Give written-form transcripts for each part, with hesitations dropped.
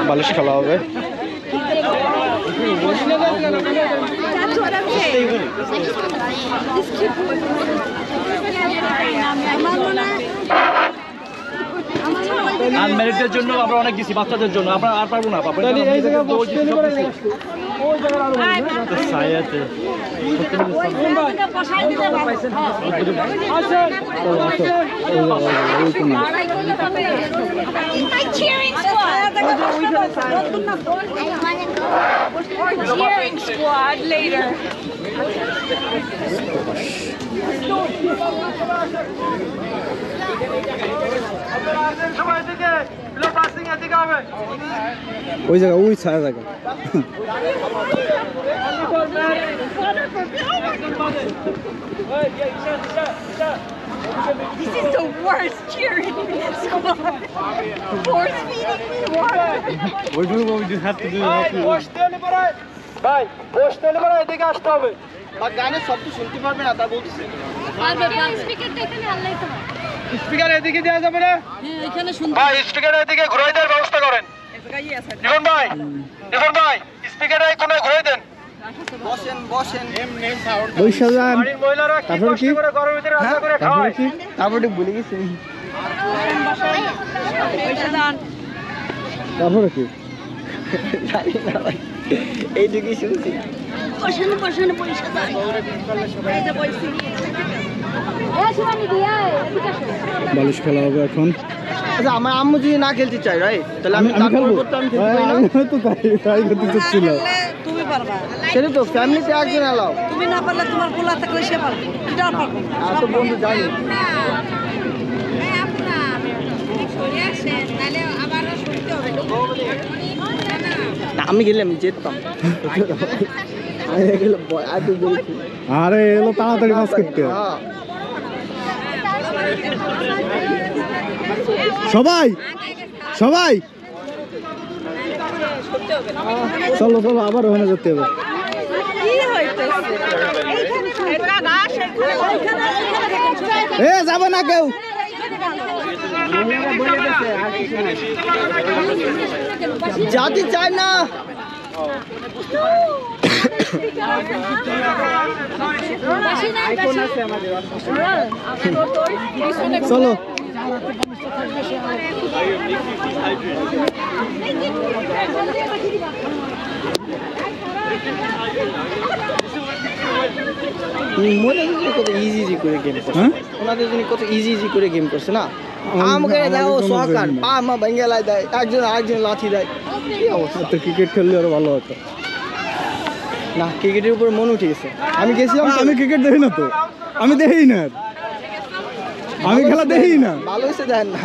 বালিশ খেলা হবে। আনম্যারিডদের জন্য আমরা অনেক দিছি, বাচ্চাদের জন্য আমরা আর পারবো না। ওই জায়গা ওই ছায়া জায়গা This is the worst cheering squad. Force feeding me water. We do what we just have to do. ভাই বসতে হলে পরে এদিকে আসতে হবে। আর গানের শব্দ শুনতে পারবে না তা বলছি। স্পিকারটা এখানে আনলেই তো হয়। স্পিকার এদিকে দেওয়া যাবে না? হ্যাঁ এখানে শুনতে। ভাই স্পিকার এদিকে ঘুরাই দেওয়ার ব্যবস্থা করেন। জীবন ভাই স্পিকার এই কোণে ঘুরাই দেন। বসেন ওই সাজান। বাড়ির মহিলারা কি কষ্ট করে ঘরের ভিতরে রান্না করে খাওয়ায়। তারপরে ভুলে গেছি। তারপরে কি এইটুকুই শুনছি। বসেন পয়সা দাও। এই যে বইছি। শিবানী দিয়া এদিকে আসো। বালিশ খেলা হবে এখন। আচ্ছা আমার আম্মু যদি না খেলতে চাই রাইট তাহলে আমি খেলবো। আমি খেলতে পারি না। তো তাই করতে চাচ্ছিল। তুমি পারবা। সেটা তো ফ্যামিলিতে একজন এলাও। তুমি না পারলে তোমার পোলা থাকলে সে পারবে। এটা পারবে না। আর তো বন্ধু জানি। আমি গেলাম যেতাম। আরে এলো তাড়াতাড়ি কাজ করতে। সবাই চলো আবার ওখানে যেতে হবে। এ যাবে না কেউ। জাতি চায় না। চলো কত ইজি করে গেম করছে। হ্যাঁ ওনাদের জন্য কত ইজি করে গেম করছে না। আমাকে দাও সকার পা মা বেঙ্গালায় দেয়, একজন আরেকজন লাঠি দেয়। কি অবস্থা? তো ক্রিকেট খেললে আরো ভালো হতো। না ক্রিকেটের উপর মন উঠে গেছে। আমি গেছিলাম আমি ক্রিকেট দেখি না তো, আমি দেখি না, আমি খেলা দেখি না। ভালো হয়েছে দেন না।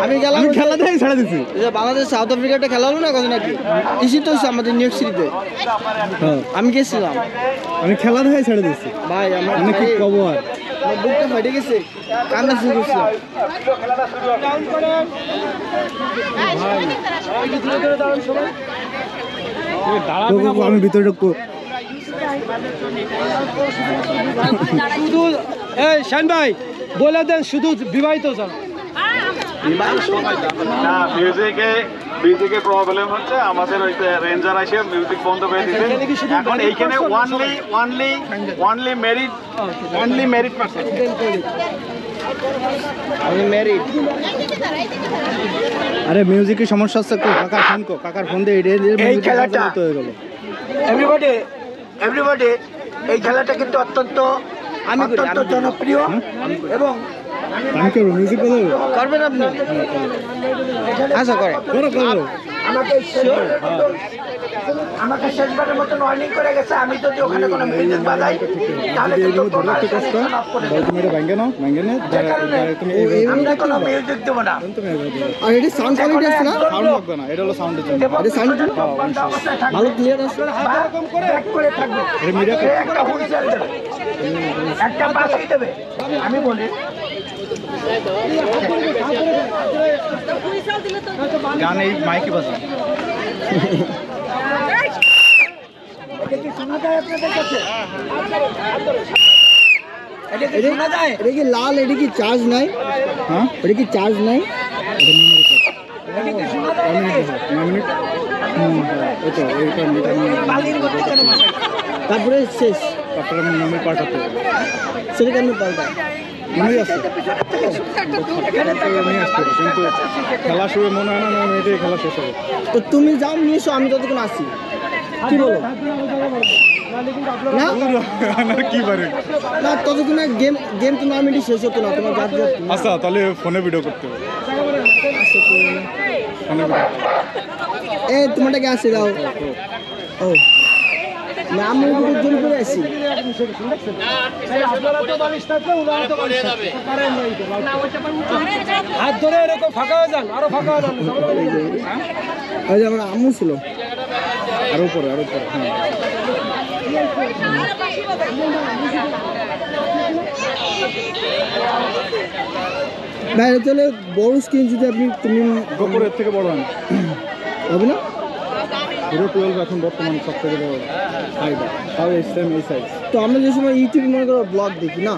আমি গেলাম আমি খেলা দেখি ছেড়ে দিছি। বাংলাদেশ সাউথ আফ্রিকাটা খেলা হলো না কত নাকি ইসি তো হচ্ছে আমাদের নিউ ইয়র্ক সিটিতে। হ্যাঁ আমি গেছিলাম আমি খেলা দেখে ছেড়ে দিছি। ভাই আমার আমি কি কব আর, আমার বুকটা ফাটে গেছে, কান্না শুরু করছে। আমি ভিতরে ঢুকবো। শুধু এই শাইন ভাই বলে দেন শুধু বিবাহিত জন। না মিউজিকে প্রবলেম হচ্ছে, আমাদের ওই রেঞ্জার এসে মিউজিক বন্ধ করে দিতে। এখন এইখানে অনলি মেরিড পারসন। আমি ম্যারিড। আরে মিউজিকের সমস্যা হচ্ছে, কাকার ফোন দিয়ে এই খেলাটা হয়ে গেল। এভরিবডি এই খেলাটা কিন্তু অত্যন্ত জনপ্রিয় এবং আমি করবো মিউজিক বাজাবো। করবেন আপনি? আচ্ছা করে আমাকে শেষবারের মতন ওয়ার্নিং করে গেছে। আমি যদি ওখানে কোনো মিউজিক বাজাই তাহলে আমরা কোনো মিউজিক দেবো না। আর এটা সাউন্ড কোয়ালিটি আছে না? সাউন্ড লাগবে না, এটা হলো সাউন্ডের জন্য। এটা সাউন্ডের জন্য ভালো ক্লিয়ার আছে। এরকম করে থাকবে, একটা হুইসেল দেবে, একটা বাঁশি দেবে। আমি বলি গান এই মাইকে বাজা। এটা কি লাল, এটা কি চার্জ নাই? হ্যাঁ, এটা কি চার্জ নাই? তারপরে শেষ, তারপরে আমার নামে পাল্টাতে হবে, সেটা কেন পাল্টা মনে আসছে কিন্তু খেলা শুরু মনে হয় না, এটাই খেলা শেষ হবে। তো তুমি যাও নিয়ে এসো, আমি ততক্ষণ আসি, কি বলো? না কি পারে না, ততক্ষণ গেম গেম তো নর্মালি শেষ হতো না তোমার গাছ। আচ্ছা তাহলে ফোনে ভিডিও করতে হবে, এ তোমারটাকে আসে দাও। ও না, আমি জোর করে আসি। হাত ধরে এরকম ফাঁকা হয়ে যান, আরো ফাঁকা হয়ে যান। আমার আম্মু ছিল আরো পরে, আরো পরে। হ্যাঁ বাইরে চলে বড় স্ক্রিন যদি তুমি গোপরের থেকে বড় হবে না। হিরো 12 এখন বর্তমান সব থেকে বড় ফাইবার, তাও সেম এই সাইজ। তো আমরা যে সময় ইউটিউবে মনে করো ব্লগ দেখি না,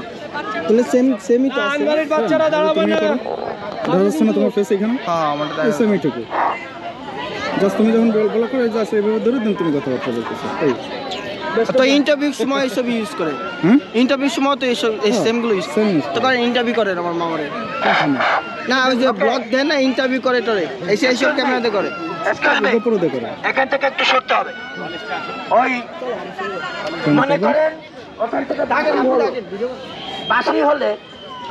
তাহলে সেমই তো আছে। বাচ্চারা দাঁড়াবে না, দাঁড়াচ্ছে না তোমার ফেস এখানে? হ্যাঁ আমারটা সেমই ঠিক। জাস্ট তুমি যখন ব্লগ করে জাস্ট এইভাবে ধরে দেন, তুমি কথাবার্তা বলতেছো। এই তো ইন্টারভিউর সময় এসব ইউজ করে, ইন্টারভিউর সময় তো এসব সেমগুলো ইউজ তো করে। ইন্টারভিউ করে আমার মামারে না, ওই যে ব্লগ দেয় না, ইন্টারভিউ করে টরে এসে এইসব ক্যামেরাতে করে, গোপরতে করে। এখান থেকে একটু সরতে হবে। ওই মনে করেন ওখান থেকে বাসি হলে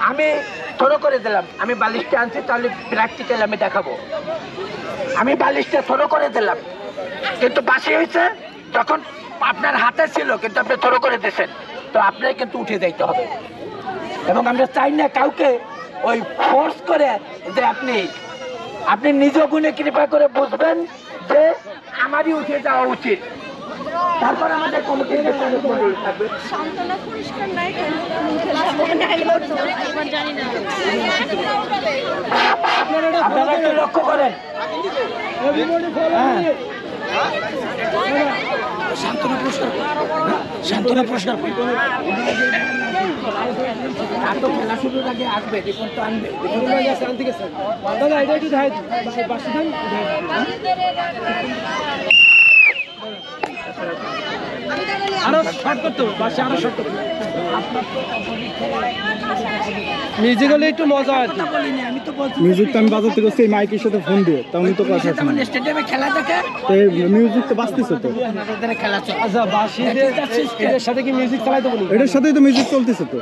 আমি থ্রো করে দিলাম, আমি বালিশটা আনছি, তাহলে প্র্যাকটিক্যাল আমি দেখাবো। আমি বালিশটা থ্রো করে দিলাম, কিন্তু বাসি হয়েছে যখন আপনার হাতে ছিল, কিন্তু আপনি থ্রো করে দিয়েছেন, তো আপনাকে কিন্তু উঠে যাইতে হবে। এবং আমরা চাই না কাউকে ওই ফোর্স করে যে আপনি নিজ গুণে কৃপা করে বুঝবেন যে আমারই উঠে যাওয়া উচিত। তারপর আমাদের কমিটি থাকবে। সান্তনা পরিষ্কার নাই কেন? এবার জানি না। আপনারা একটু লক্ষ্য করেন। সান্তনা পুরস্কার, সান্তনা পুরস্কার তো খেলা শুরুর আগে আসবে, রিপোর্ট তো আনবে। দাদা এটা একটু দেখাই বাসি দেন। আরো শর্ট করতে হবে, বাসি আরো শর্ট করতে হবে। মিউজিক হলে একটু মজা হয়। আমি তো বলছি মিউজিক তো আমি বাজাতে করছি এই মাইকের সাথে ফোন দিয়ে, তাহলে তো কথা আছে। স্টেডিয়ামে খেলা দেখে মিউজিক তো বাজতেছে তো। খেলা চলে। আচ্ছা বাসি এর সাথে কি মিউজিক চালাইতে বলি? এটার সাথেই তো মিউজিক চলতেছে তো,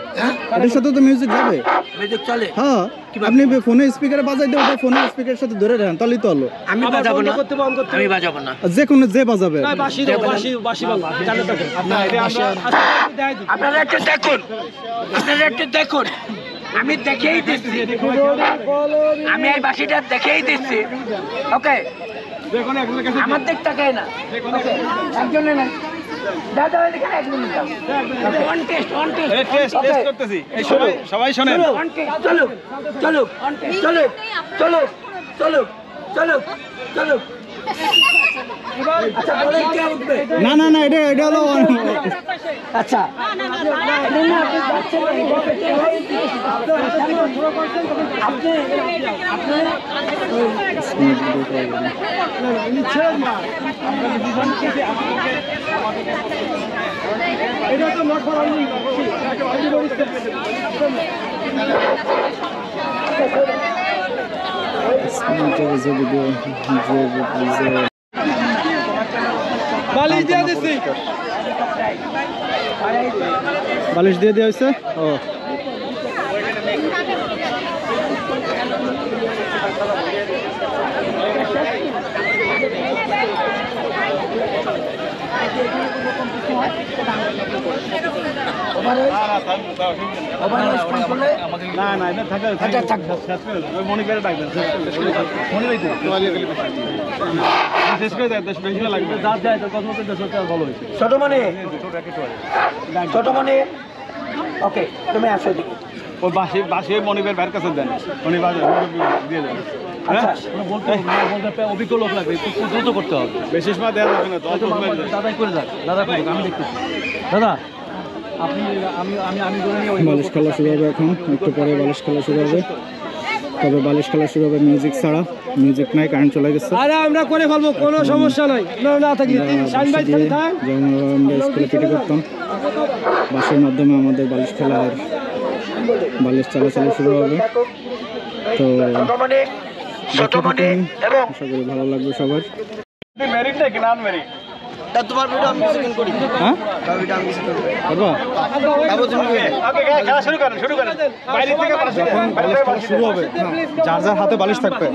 এটার সাথে তো মিউজিক যাবে। মিউজিক চলে। হ্যাঁ আপনি ফোনে স্পিকারে বাজাই দেন, ওটা ফোনের স্পিকারের সাথে ধরে রাখেন, তাহলেই তো হলো। আমি বাজাবো না, করতে বন্ধ করতে। আমি বাজাবো না, যে কোনো যে বাজাবে। না বাসি দাও, বাসি বাসি বল চালু থাকে। আপনারা একটু দেখুন, আপনারা একটু দেখুন, আমি দেখেই দিচ্ছি, আমি এই বাসিটা দেখেই দিচ্ছি। ওকে আমার দিক তাকায় না, একজনে না দাদা এখানে এক মিনিট দাও। অন টেস্ট, অন টেস্ট করতেছি। সবাই শোনেন, চলো চলো চলো চলো চলো চলো চলো। আচ্ছা বলেন কে উঠবে? না না না, এটা হলো আচ্ছা এটা তো নট ফর অনলি বালিশ দিয়ে দিচ্ছি, বালিশ দিয়ে দেওয়া হয়েছে। ও না না এটা থাকে মনিকের ডাকবেন, শেষ করে দেয়, বেশি লাগবে। ছোট মনে, ছোট মনে, ওকে তুমি আসো দিকে। ওই বাসি মনিবের ভাইয়ের কাছে দেন, উনি দিয়ে দেন। অভিজ্ঞ লোক লাগবে, দ্রুত করতে হবে। বেশি সময় দেওয়া যাবে না, দাদাই করে যাক, দাদা করুক, আমি দেখতেছি। দাদা বালিশ খেলা শুরু হবে এখন, একটু পরে বালিশ খেলা শুরু হবে। তবে বালিশ খেলা শুরু হবে মিউজিক ছাড়া, মিউজিক নাই, কারেন্ট চলে গেছে। আরে আমরা করে ফেলবো, কোনো সমস্যা নাই। না থাকলে শাইন ভাই খালি থাক। যেমন আমরা স্কুলে পিটি করতাম, বাসের মাধ্যমে আমাদের বালিশ খেলা আর বালিশ চালাচালি শুরু হবে। তো ছোট মনে এবং আশা করি ভালো লাগবে সবার। মেরিট নাকি নন মেরিট? তোমার ভিডিও আমি সেকেন্ড করি। হ্যাঁ ভিডিও আমি সেকেন্ড করি করবা? তারপর তুমি ওকে খেলা শুরু করেন। বাইরে থেকে বালিশ খেলা শুরু হবে, যার যার হাতে বালিশ থাকবে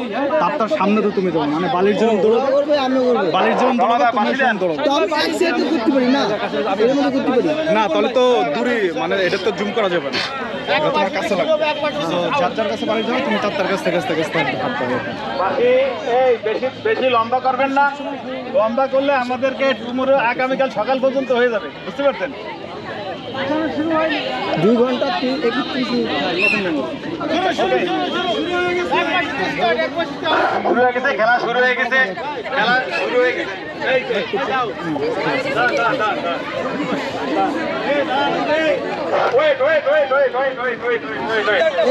তার সামনে তো তুমি যাবে, মানে বালিশ যখন দৌড়াবে করবে আমিও করব, বালিশ যখন দৌড়াবে তুমি যখন দৌড়াবে। তো আমি বালিশ সেট করতে পারি না, এর মধ্যে করতে পারি না, তাহলে তো দূরে, মানে এটা তো জুম করা যাবে না, তোমার কাছে লাগবে। তো যার যার কাছে বালিশ যাবে তুমি তার কাছ থেকে হাত পাবে। এই বেশি লম্বা করবেন না, লম্বা করলে আমাদেরকে টুমোরো আগামীকাল সকাল পর্যন্ত হয়ে যাবে, বুঝতে পারছেন? 2 ঘন্টা 31 মিনিট খেলা শুরু হয়ে গেছে।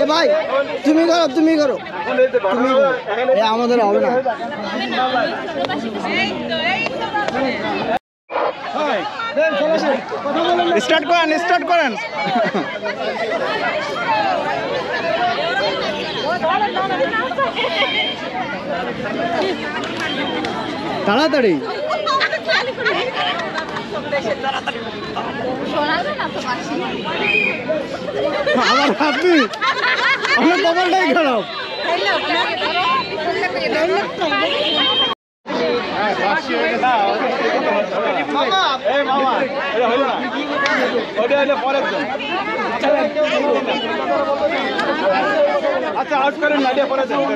এ ভাই তুমি করো আমাদের হবে না। স্টার্ট করেন তাড়াতাড়ি। আমার হাতে আমার মোবাইলটাই খারাপ। আচ্ছা আউট করেন না, পরে সব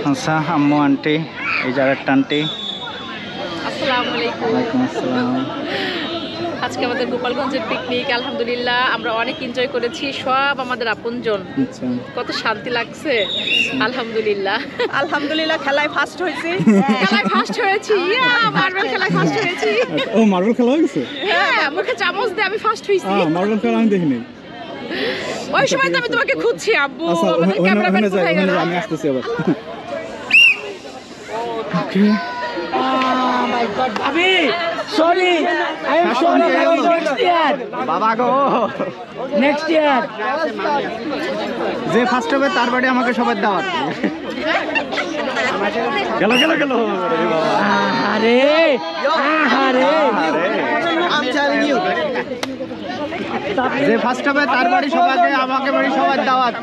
আচ্ছা আম্মু আন্টি, এই যারা আন্টি, আসসালামু আলাইকুম। ওয়ালাইকুম আসসালাম। আজকে আমাদের গোপালগঞ্জের পিকনিক, আলহামদুলিল্লাহ আমরা অনেক এনজয় করেছি, সব আমাদের আপনজন। আচ্ছা কত শান্তি লাগছে, আলহামদুলিল্লাহ। আলহামদুলিল্লাহ খেলায় ফার্স্ট হয়েছি। মার্বেল খেলায় ফার্স্ট হয়েছি। ও মার্বেল খেলা হয়ে গেছে? হ্যাঁ, মুখে চামচ দিয়ে আমি ফার্স্ট হয়েছি। মার্বেল খেলা আমি দেখিনি। ওই সময় তো আমি তোমাকে খুঁজছি আব্বু, আচ্ছা আমাদের ক্যামেরাম্যান কোথায় গেল? আমি আসতেছি আবার। বাবা গো, নেক্সট ইয়ার যে ফার্স্ট হবে তার বাড়ি আমাকে সবার দাওয়াত। গেল আরে যে ফার্স্ট হবে তার বাড়ি সবাইকে, আমাকে বাড়ি সবার দাওয়াত।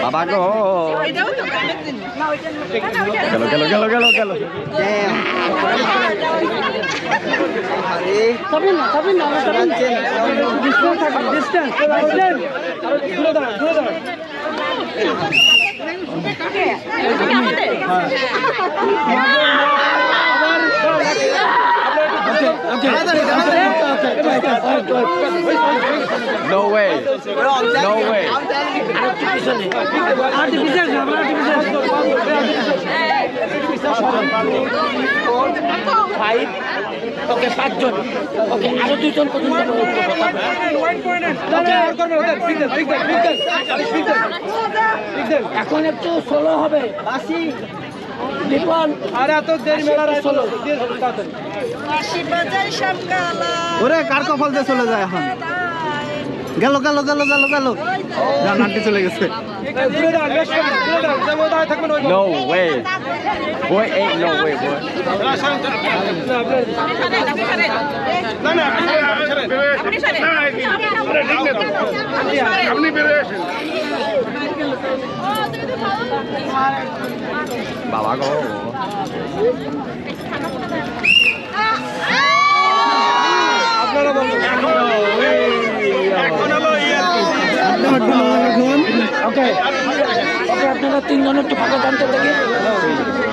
বাবা গো, গেল No way. ওকে 5 জন, ওকে আরো 2 জন পর্যন্ত। এখন একটু সোলো হবে। আরে এত দেরি মেলার সোলো ওরে কার কপাল দিয়ে চলে যায় এখন। গেল আন্টি চলে গেছে। No way. Boy ain't no way, boy. Baba go. ওকে আপনারা তিনজন একটু ফাঁকা টান তো দেখি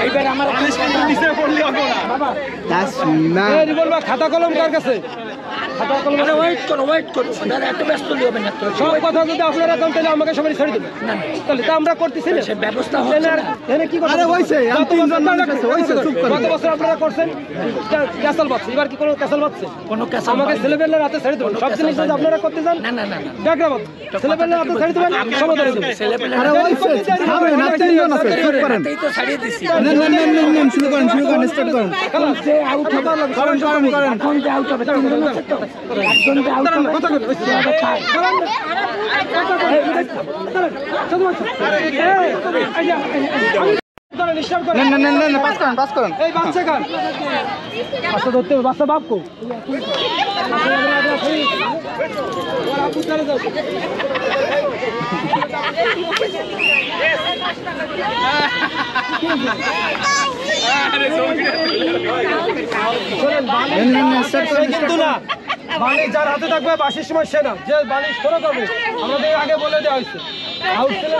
এইবার আমার নিচে পড়লি হবে না বাবা That's mad. এই রিভলভার খাতা কলম কার কাছে খাতা কলম ওয়েট করো দাদা একটু ব্যস্ত লিও না সব কথা যদি আপনারা কোন তাহলে আমাকে সবাই ছেড়ে দিবেন না তাহলে তো আমরা করতেছি না সে ব্যবস্থা হচ্ছে না এখানে কি কথা আরে হইছে আমি তিনজন মানুষ আছে হইছে চুপ করো গত বছর আপনারা করছেন ক্যাসল বাচ্চা এবার কি কোনো ক্যাসল বাচ্চা কোনো ক্যাসল আমাকে ছেলেবেলার হাতে ছেড়ে দেবেন সব জিনিস যদি আপনারা করতে যান না ব্যাকগ্রাউন্ড ছেলেবেলার হাতে ছেড়ে দেবেন সমাধান দেবেন আরে হইছে হবে না তিনজন আছে চুপ করেন এই তো ছাড়িয়ে দিছি নেন শুরু করেন স্টার্ট করেন যে আউট হবে করেন এখন যে আউট হবে তিনজন আছে তো একজন যে আউট হবে কথা করেন নেন পাস করেন এই বাচ্চা কার বাচ্চা ধরতে হবে বাচ্চা বাপ কো কিন্তু না বালিশ যার হাতে থাকবে বাসির সময় সে না যে বালিশ ধরে করবে আমাদের আগে বলে দেওয়া হয়েছে আউট ছেলে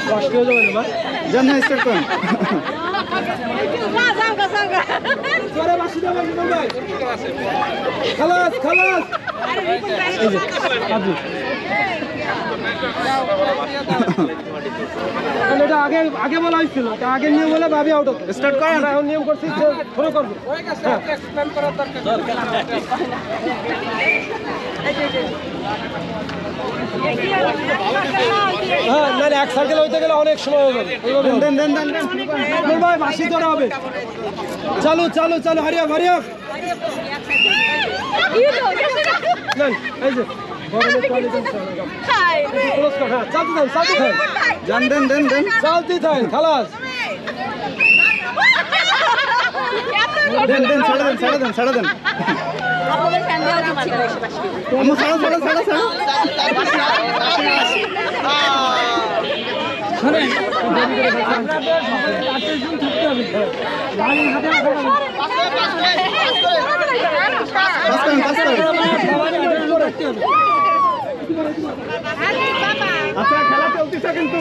কষ্ট হয়ে যাবে না জান স্টার্ট করেন খালাস এই যে আবু এটা আগে বলা হয়েছিল আগে নিয়ম বলে ভাবি আউট হতো স্টার্ট করেন এখন নিয়ম করছি শুরু করবো হ্যাঁ না এক সার্কেল হইতে গেলে অনেক সময় হয়ে যাবে ভাই বাসি ধরা হবে চালু হারিয়া এই যে চলতে থাক খালাস ছাড়া দেন আচ্ছা খেলা চলতেছে কিন্তু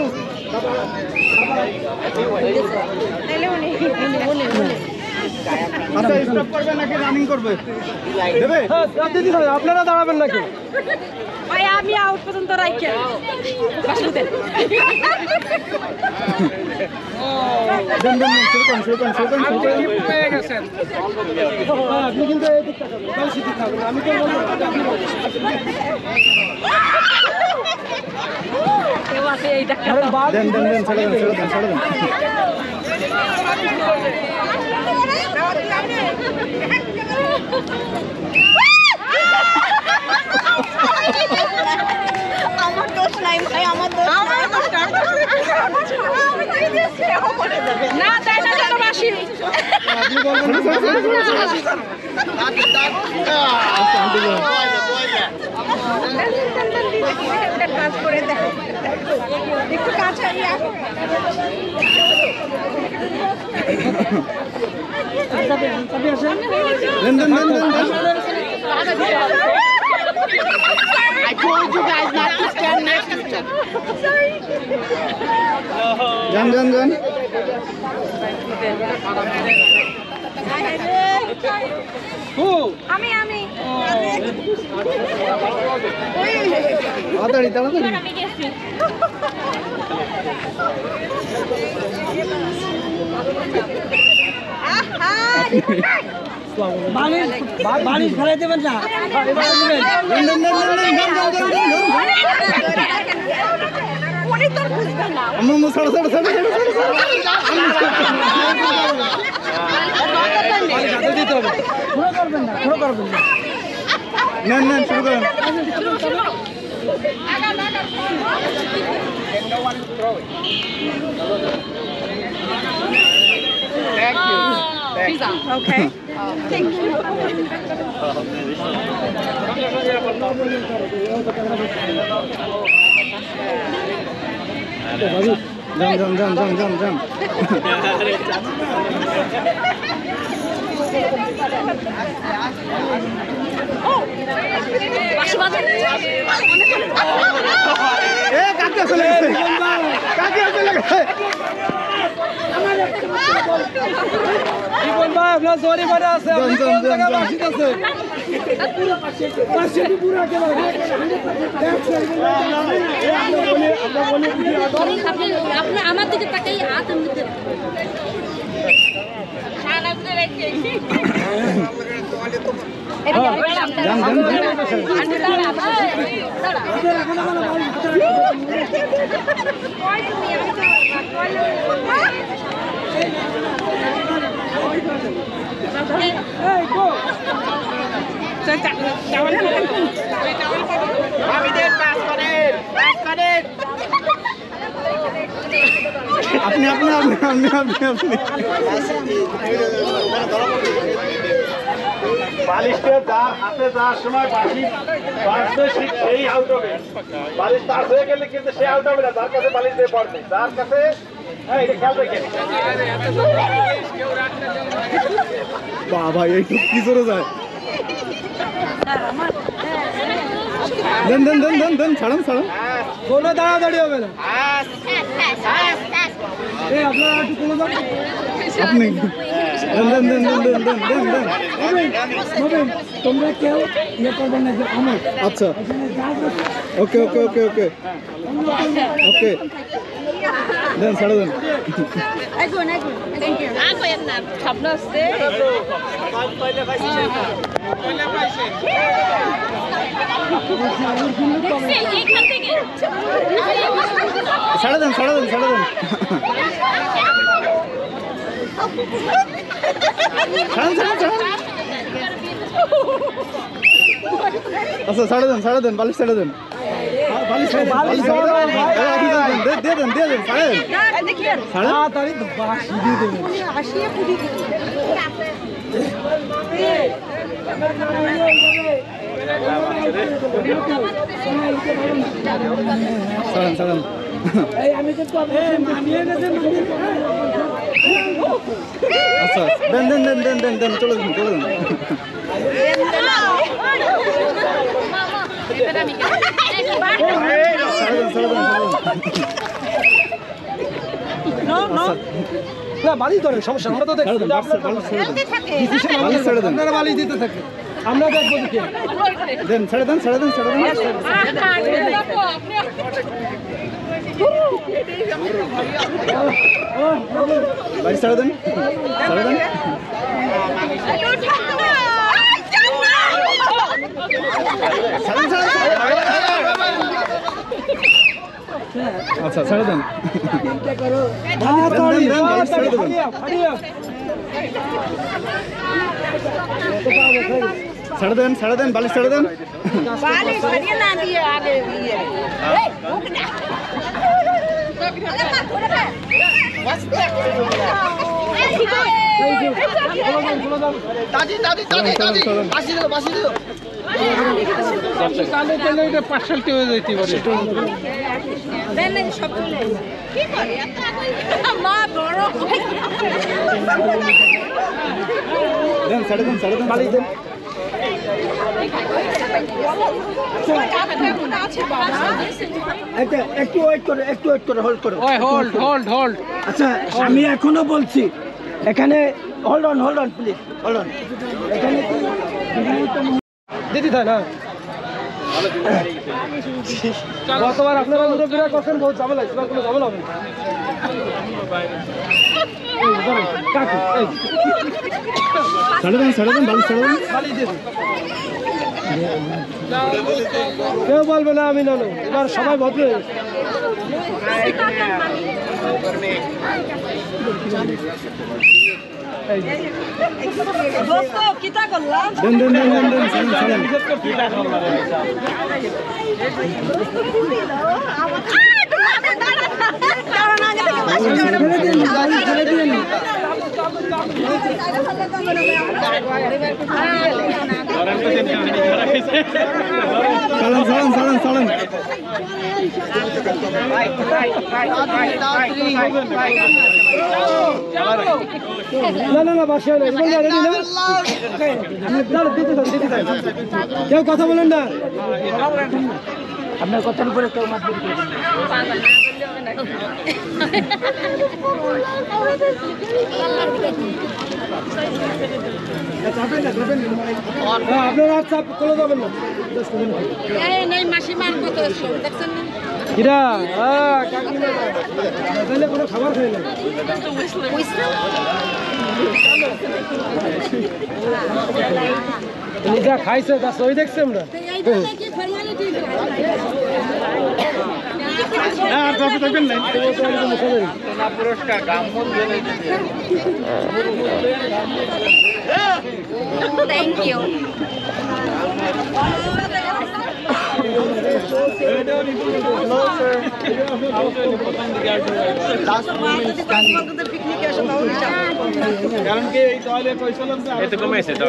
আচ্ছা স্টপ করবে নাকি রানিং করবে দেবে আপনারা দাঁড়াবেন নাকি আমি আউট পর্যন্ত রাখি শুরু করেন আপনি কিন্তু আমি তো দেন ছেড়ে দেন আমার দোষ নাই ভাই আমার দোষ না তাই না তো বাসি আপনি বলবেন কাজ করে দেখো একটু কাছে I told you guys not to stand next to each other. যান আমি তাড়াতাড়ি আমি গেছি বালিশ ফেলাই দেবেন না উনি তোর বুঝবেন না দিতে হবে শুরু করবেন না নেন নেন শুরু করেন। Okay. Thank you. যান যান যান যান যান যান। এ কাকে চলে গেছে, কাকে চলে গেছে। জীবন ভাই আপনার জরি বাড়া আছে, আপনি কোন জায়গায় বাসিত আছে? আপনি আমার দিকে তাকাই হাত এমনিতে যান যান যান। আপনি আপনি আপনি আপনি আপনি আপনি বালিশকে যার হাতে যাওয়ার সময় বালিশ বাঁচবে সেই আউট হবে। বালিশ তার হয়ে গেলে কিন্তু সে আউট হবে না, যার কাছে বালিশ দিয়ে পড়বে, যার কাছে। হ্যাঁ, এটা খেয়াল রেখে। বাবা এইটু কি জোরে যায়। দেন দেন দেন দেন দেন, ছাড়ুন ছাড়ুন। কোনো দাঁড়াদাঁড়ি হবে না। এই আপনারা একটু কোনো যান। আপনি দেন দেন দেন দেন দেন দেন দেন দেন। তোমরা কেউ ইয়ে করবে না যে আমার আচ্ছা ওকে ওকে ওকে ওকে ওকে দেন ছাড়ে দেন। এগুন এগুন thank you Ako yan na. Sabna ste. এইখান থেকে ছাড়ে দেন ছাড়ে দেন ছাড়ে দেন। ছাড়েন ছাড়েন ছাড়েন। আচ্ছা ছাড়ে দেন বালিশ ছাড়ে দেন। বালিশ ছাড়ে দেন, বালিশ ছাড়ে দেন। দিয়ে দেন দিয়ে দেন ছাড়ে দেন। ছাড়েন। তাড়াতাড়ি বাসি দিয়ে দেবেন। আসিয়ে পুরি দিই ছাড়েন ছাড়েন। এই আমি কিন্তু মানিয়ে গেছে আচ্ছা দেন দেন দেন দেন দেন দেন চলে যান চলে যান। Ito na Mika. ছাড়ে দেন ছাড়ে দেন ছাড়ে দেন। না বালি ধরে সমস্যা আমরা তো দেখছি ছাড়ে দেন বালিশ ছেড়ে দেন। বালিশ ছেড়ে দেন। আপনারা বালি দিতে থাকে আমরা দেখবো দেখি দেন ছেড়ে দেন ছেড়ে দেন ছেড়ে দেন। বালিশ ছেড়ে দেন ছেড়ে দেন। ছাড়েন, ছাড়েন, ছাড়েন। আচ্ছা ছেড়ে দেন। বালিশ ছেড়ে দেবেন। ছেড়ে দেন বালিশ ছেড়ে দেন। बालिश हरिया ना दिए आगे दिए ए रुक जा দাদি দাদি দাদি দাদি বাসি দিও বাসি দিও কালে চলে এটা পার্সেলটি হয়ে যাইতে পারে দেন সব তুলে কি করে মা বড় দেন ছেড়ে দেন বালিশ দেন। একটু ওয়েট করে হোল্ড করো হোল্ড আচ্ছা আমি এখনো বলছি এখানে hold on please hold on এখানে দিদি না গতবার আপনারা মুরব্বীরা করছেন বহুত ঝামেলা এবার কোনো ঝামেলা হবে না কাকু ছেড়ে দেন বালিশ ছেড়ে দেন। বালি দিয়ে দিন। কেউ বলবে না আমি নানো এবার সবাই ভদ্র হয়ে গেছে। দেন দেন দেন দেন দেন সালাম সালাম সালাম সালাম সালাম না না না বাসা রেডি না কেউ কথা বলেন না আপনার কথার উপরে কেউ মাত দিতে আপনার আর চাপ চলে যাবেন না কোনো খাবার খাই না যা খাইছে তা সই দেখছি আমরা পুরস্কার Thank you. কারণ কি এই তাহলে পয়সা লাগবে এত কমেছে তো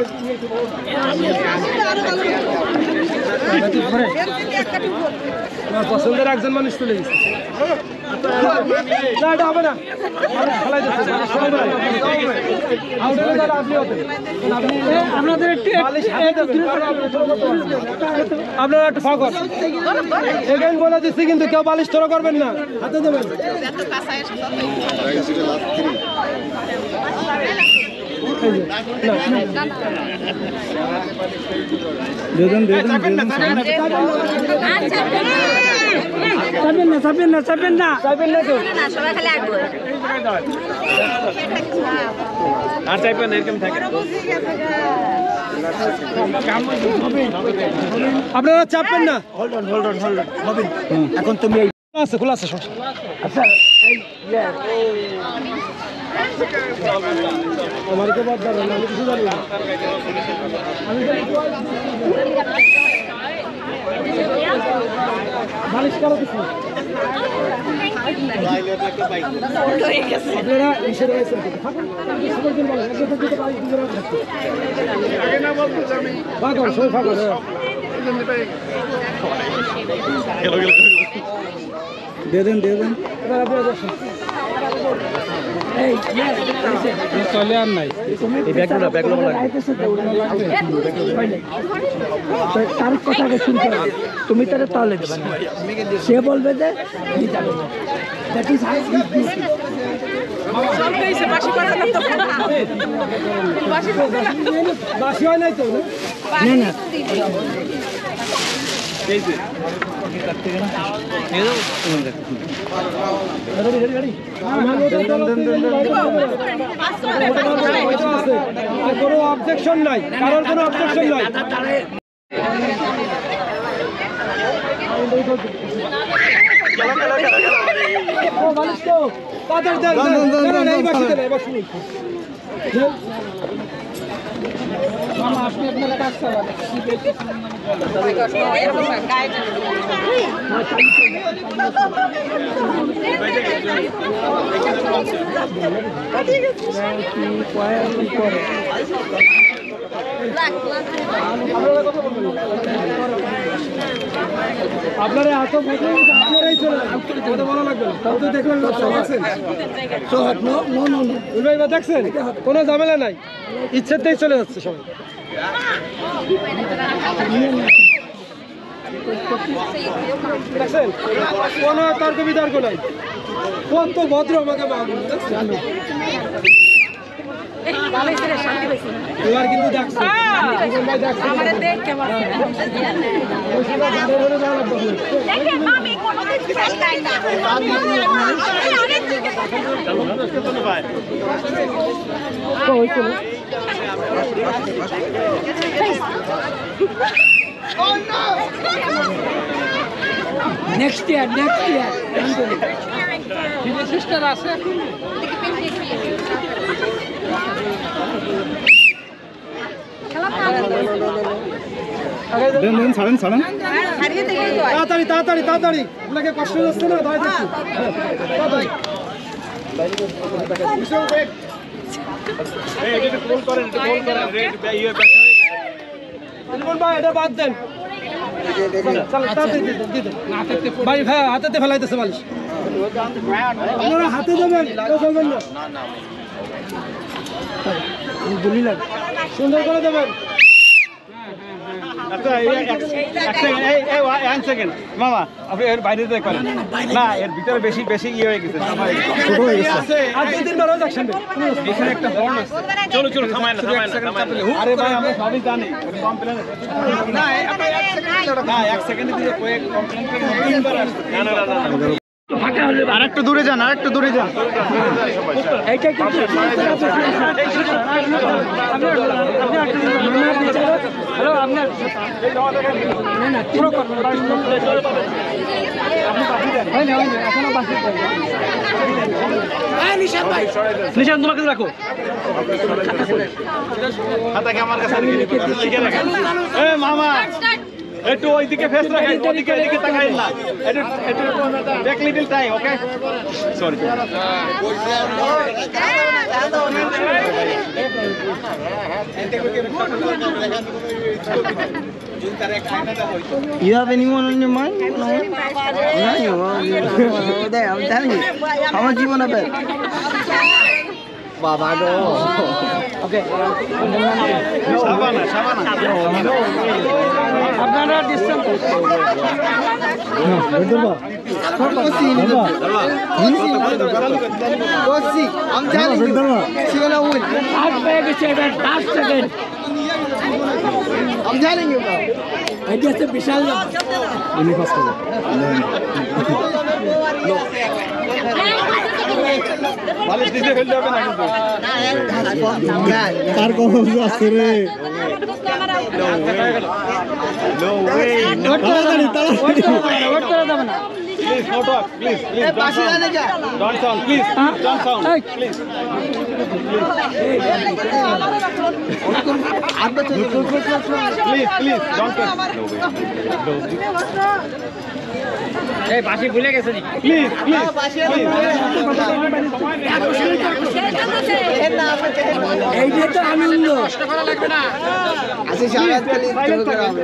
আমার পছন্দের একজন মানুষ চলে গেছে না এটা হবে না খেলাই যাচ্ছে আপনাদের আপনারা একটু ফাঁকর এখানে বলে দিচ্ছি কিন্তু কেউ বালিশ তোরা করবেন না হাতে দেবেন চাপেন না সবাই খালি আগ্রহ আর চাইবেন এরকম থাকে আপনারা চাপবেন না হোল্ড অন এখন তুমি আছে খোলা আছে সমস্যা আচ্ছা আমার তো বাদ দাঁড়ানো আমি কিছু জানি না বালিশ কারো কিছু আপনারা ইসের রয়েছেন ফাঁকর সবাই ফাঁকর দিয়ে দেন এবার আপনারা বসুন চলে আর নাই এই ব্যাগগুলো তার কথা শুনতে হবে তুমি তাহলে তাহলে দেবে না সে বলবে যে দ্যাট ইজ হাউ বাসি হয় নাই তো না না কোনো অবজেকশন নাই কারোর কোনো অবজেকশন নাই আপনি আপনার কাজ আপনারা এত আপনারাই চলে কথা বলা লাগবে না তাও তো দেখলেন দেখছেন কোনো ঝামেলা নাই ইচ্ছেতেই চলে যাচ্ছে সবাই দেখছেন কোনো তর্ক বিতর্ক নাই কত ভদ্র আমাকে এবার কিন্তু দেখছেন নেক্সট ইয়ার সিস্টার আছে দেন দেন ছাড়েন ছাড়েন তাড়াতাড়ি তাড়াতাড়ি তাড়াতাড়ি আপনাকে কষ্ট হচ্ছে না দাঁড়িয়ে দেখছি তাড়াতাড়ি ভাই এটা বাদ দেন ভাই হ্যাঁ হাতেতে ফেলাইতেছে বালিশ আপনারা হাতে দেবেন সুন্দর করে দেবেন আচ্ছা এক সেকেন্ড মামা আপনি এর বাইরে দিয়ে করেন না এর ভিতরে বেশি বেশি ইয়ে হয়ে গেছে ছোট হয়ে গেছে আর 2-3 বার যাচ্ছেন এখানে একটা হর্ন আছে চলো চলো থামায় না আরে ভাই আমরা সবই জানি কমপ্লেন না এক সেকেন্ডে দিয়ে কয়েক কমপ্লেন করে তিনবার আসছে না আর একটু দূরে যান আর একটু দূরে যান এইটা কি হ্যালো আপনার না না পুরো এখনো বাকি নিশান তোমাকে রাখো খাতাকে আমার কাছে লিখে রাখেন এ মামা একটু ওইদিকে ফেস রাখেন ওইদিকে এদিকে তাকাইন না একটু একটু take little time okay sorry You have anyone on your mind? No. Over there, I'm telling you. How much you want to bet? Baba do. Okay. সাবানা সাবানা আপনারা distance I'm telling you. She's gonna win. I'm telling you, bro. বিশাল বালিশ দিতে ফেলতে হবে না কিন্তু তার কখন আছে রে নো ওয়ে তাড়াতাড়ি তাড়াতাড়ি please photo please please don't sound please don't sound please please please don't এই বাসি ভুলে গেছে নি প্লিজ প্লিজ এই যে তো আনন্দ আছে সারাত খালি চল করে হবে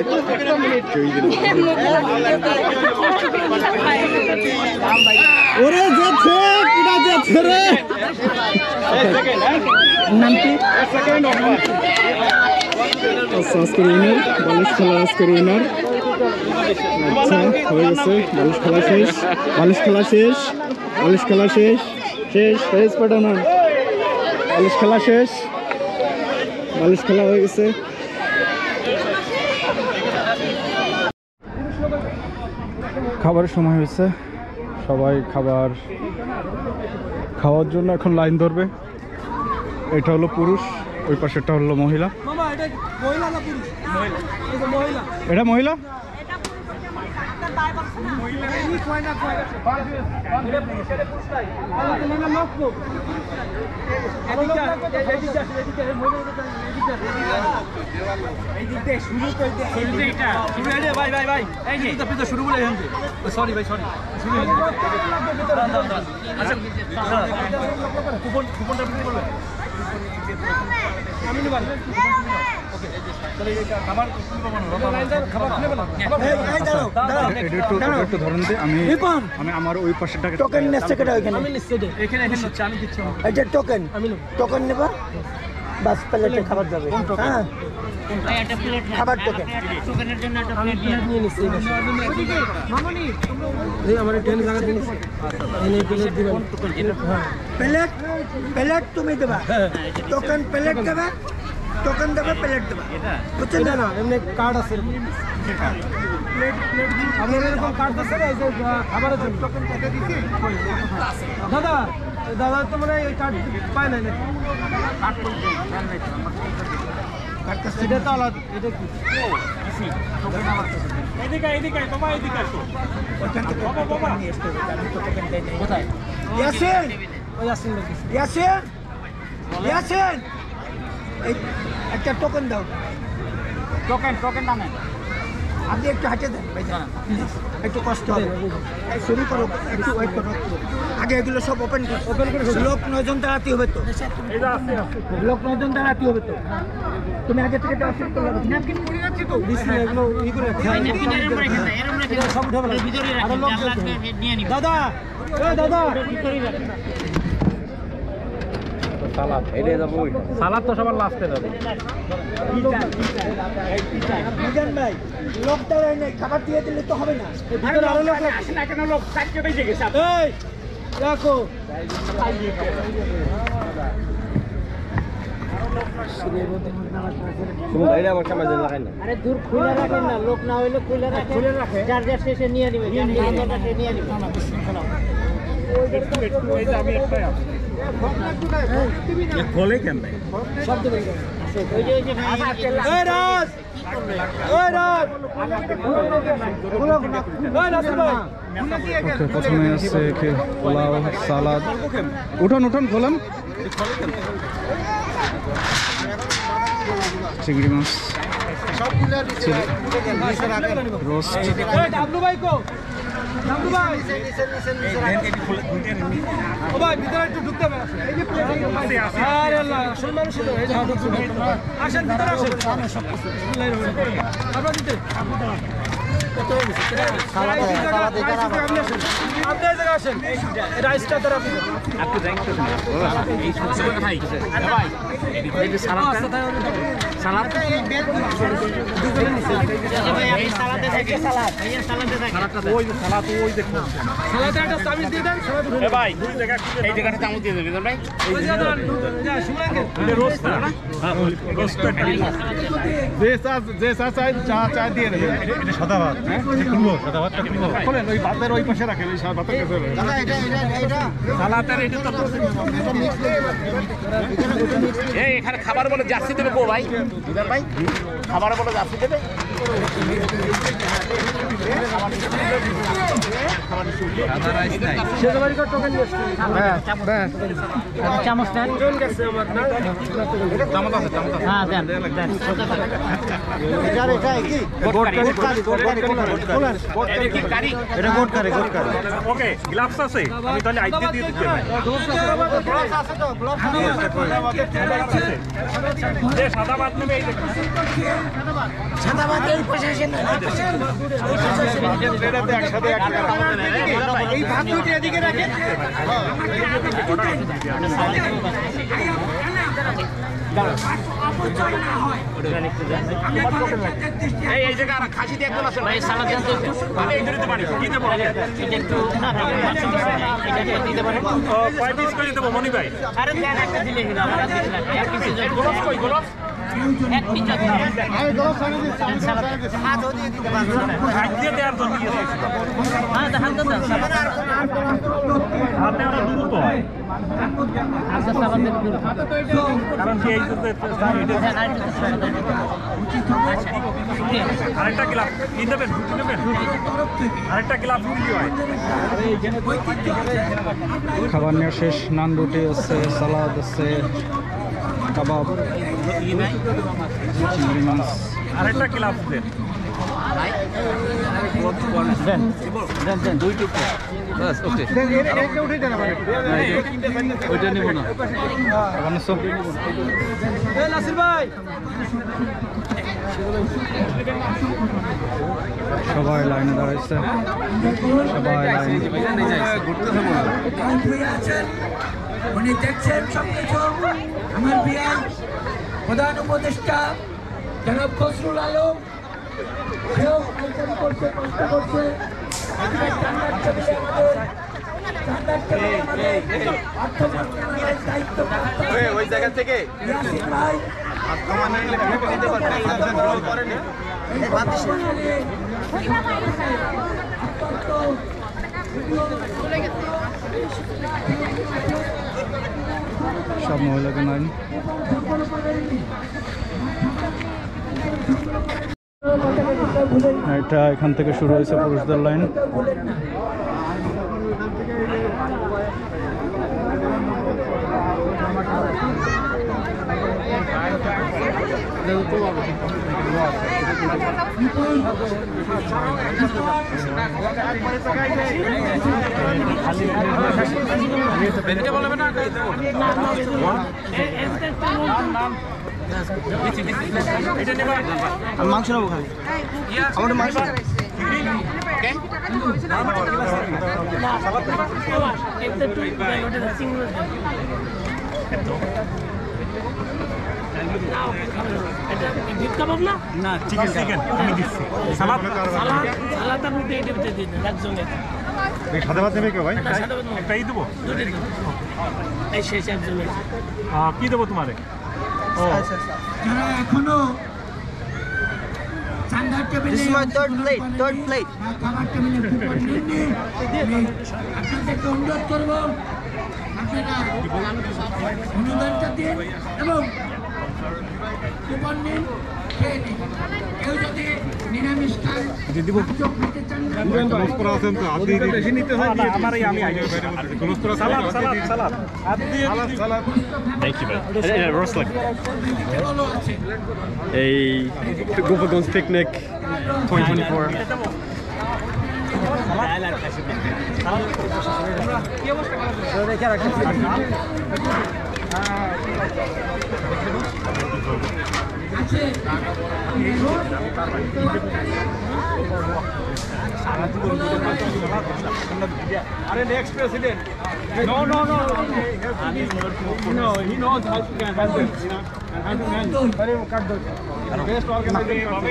ওরে যাচ্ছে কিটা যাচ্ছে রে সেকেন্ড অফার আজকে উইনার বালিশ খেলা আজকে উইনার আচ্ছা হয়ে গেছে বালিশ খেলা শেষ বালিশ খেলা শেষ বালিশ খেলা শেষ শেষ শেষ পাঠানো বালিশ খেলা শেষ বালিশ খেলা হয়ে গেছে খাবারের সময় হয়েছে সবাই খাওয়ার জন্য এখন লাইন ধরবে এটা হলো পুরুষ ওই পাশেরটা হলো মহিলা মামা এটা মহিলা না পুরুষ মহিলা এটা মহিলা এটা মহিলা সরি ভাই সরি আচ্ছা কুপনটা বিক্রি করবেন আমি নেব ওকে তাহলে এটা খাবার একটু ধরেন দে আমি আমার ওই পাশেরটাকে টোকেন নেছে কেটে ওখানে আমি নিচ্ছি এখানে হচ্ছে আমি দিচ্ছি এটা টোকেন আমি নেব টোকেন নেব বাস প্লেটে খাবার যাবে হ্যাঁ একটা প্লেট খাবার টোকেন টোকেনের জন্য একটা প্লেট নিয়ে নিচ্ছি মামনি এই আমার ট্রেন জায়গা দিন এই প্লেট দিবেন হ্যাঁ প্লেট তুমি দেবা টোকেন প্লেট দেবা টোকেন দেবে প্লেট দেবা বুঝছেন না এমনি কার্ড আছে প্লেট দিন আপনার এরকম কার্ড আছে না এই যে খাবারের জন্য টোকেন কেটে দিছি দাদা দাদা তো মানে এই কার্ড পায় না কার্ড করে দেন কার্ড সেটা তো আলাদা এটা কি টোকেন আমার এদিকে বাবা এদিকে আসো ওখান থেকে বাবা নিয়ে আসতে হবে আমি তো টোকেন দেই নাই কোথায় ইয়াসিন ওই ইয়াসিন এই একটা টোকেন দাও টোকেন না আপনি একটু হাঁটে দেন ভাই, প্লিজ একটু কষ্ট হবে। শুরু করো, একটু ওয়েট করো। আগে এগুলো সব ওপেন করে লোক 9 জন দাঁড়াতে হবে তো, লোক 9 জন দাঁড়াতে হবে তো। তুমি আগে থেকে ড্রেসিং করে রাখো, ন্যাপকিন পরে রাখছি তো, এগুলো ই করে রাখো। ন্যাপকিন এরকম রাখেন না, এরকম রাখেন না, সব উঠাবে ভিতরে রাখেন, লাগবে নিয়ে নিব। দাদা এই দাদা ভিতরে রাখেন। সালাদ এরে যাবো, সালাদ তো সবার লাস্টে যাবে। মিজান ভাই লোক দাঁড়ায় নাই, খাবার দিয়ে দিলে তো হবে না। ভিতরে আরো লোক আসে না কেন, লোক সাইডে বেজে গেছে। এই রাখো আরে দূর খুলে রাখেন না, লোক না হইলে খুলে রাখেন, যার যার শেষে নিয়ে নিবে, যার যার নিয়ে নিবে। খোলে কেন ভাই শব্দ বের করে ওই যে ওই রাজ ওই রাজ ওকে, প্রথমে আছে পোলাও, সালাদ। উঠান উঠান, খোলান। চিংড়ি মাছ, রোস্ট, ডাবলু ভাই কো, ডাবলু ভাই ও ভাই ভিতরে একটু ঢুকতে হবে। এই যে প্লেট আছে, আরে আল্লাহ আসল মানুষ তো এই যে হাত ধরে আসেন, ভিতরে আসেন। আপনারা দিতে রাইসটা তারা আপনি রাইসটা এই সবসময় খাই ভাই, এই যে সালাদটা সালাদটা এই বেল দুজনে নিছে ভাই, এই সালাদে থাকে, সালাদ এই সালাদে থাকে, ওই সালাদ ওই দেখো, সালাদে একটা চামচ দিয়ে দেন। এ ভাই দুই জায়গা, এই জায়গাটা চামচ দিয়ে দেবেন ভাই, ওই যে যা শুনেন এটা রোস্ট না, হ্যাঁ রোস্টটা যে চা চা দিয়ে দেবেন। এটা সাদা ভাত, হ্যাঁ খুলবো, সাদা ভাতটা খুলবো, বলেন ওই ভাতের ওই পাশে রাখেন, ওই সাদা ভাতের কাছে দাদা। এটা সালাতের এটা তো এই এখানে খাবার বলে জার্সি দেবে গো ভাই, বিধান ভাই খাবার বলে জার্সি দেবে। ওকে গ্লাভস আছে, আমি তাহলে আইতে দিয়ে দিতে ভাই। সাদা ভাত নেবে, এই দেখুন সাদা ভাত এই পাশে এসে না, একসাথে এই ভাত দুটো এদিকে রাখেন। এই জায়গা আর খাসি দিয়ে একদম আসেন ভাই, সালাদ দেন তো এই দিতে পারি, কি দেব এটা একটু না দিতে পারেন। কয় পিস করে দেব মনি ভাই? আরে দেন একটা দিলে হলো, আমরা দিলাম এক পিস গোলস কই গোলস এক পিস আছে, আমি গোলস আনি দিচ্ছি, সালাদ হাত দিয়ে দিতে পারবো, হাত দিয়ে দেওয়ার জন্য কি আছে? হ্যাঁ হাত দাও, হাতে ওরা দূর তো হয়, আচ্ছা সালাদ দেন দূর, কারণ কি এই তো আরেকটা গ্লাস নিয়ে নেবেন, রুটি নেবেন, আরেকটা গ্লাস রুটি হয়। খাবার নেওয়া শেষ, নান রুটি আছে, সালাদ আছে, কাবাব, চিংড়ি মাছ, আরেকটা গ্লাস দেন, দেন দুই টুকরো বাস। ওকে ওইটা নেব না, নাসির ভাই সবাই লাইনে দাঁড়াইছে, সবাই লাইনে উনি দেখছেন সবকিছু। আমার বিয়ার প্রধান উপদেষ্টা জনাব ফজলুল আলম সেও আলোচনা করছে, কষ্ট করছে। ওই জায়গা থেকে ভাই সব মহিলাকে লাইন। এটা এখান থেকে শুরু হয়েছে পুরুষদের লাইন। মাংস নেবো খালি আমার মাংস না চিকেন চিকেন আমি দিচ্ছি সালাদ সালাদ আর রুটি এটা দিতে দিন একজনের সাদা ভাত নেবে কেউ ভাই একটাই দেবো এই শেষ একজনের কি দেবো তোমারে যারা এখনো চান্দার টেবিলে This is my third plate. খাবার টেবিলে কুপন নেননি আপনাদেরকে অনুরোধ করব আপনারা অনুদানটা দিন এবং কুপন নিন খেয়ে নিন কেউ যদি নিরামিষ খান দিব খেতে চান না বেশি নিতে হয় আমারই আমি সালাদ সালাদ সালাদ সালাদ থ্যাংক ইউ ভাই রস লাগবে ভালো আছে এই গোপালগঞ্জ পিকনিক 2024 আরে next president No, he knows how to handle it. Best organization.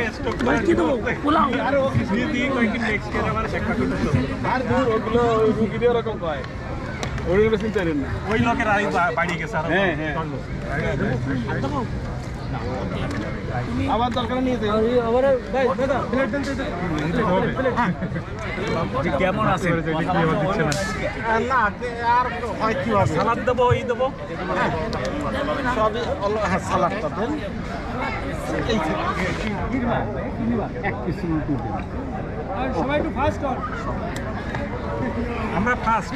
আরে ও কিছু দিয়ে কয়েকদিন নেক্সট ইয়ার আবার শেখা করতে আর দূর ওগুলো রুগী দিয়ে এরকম কয় ওগুলো বেশি জানেন না ওই লোকের আই বাড়ি গেছে আর হ্যাঁ আবার দরকার নিয়ে আবার দাদা প্লেট দেন কেমন আছে না আর হয় কি হবে সালাদ দেবো এই দেবো সবই সালাদটা দেন সবাই একটু ফাস্ট কর আমরা ফাস্ট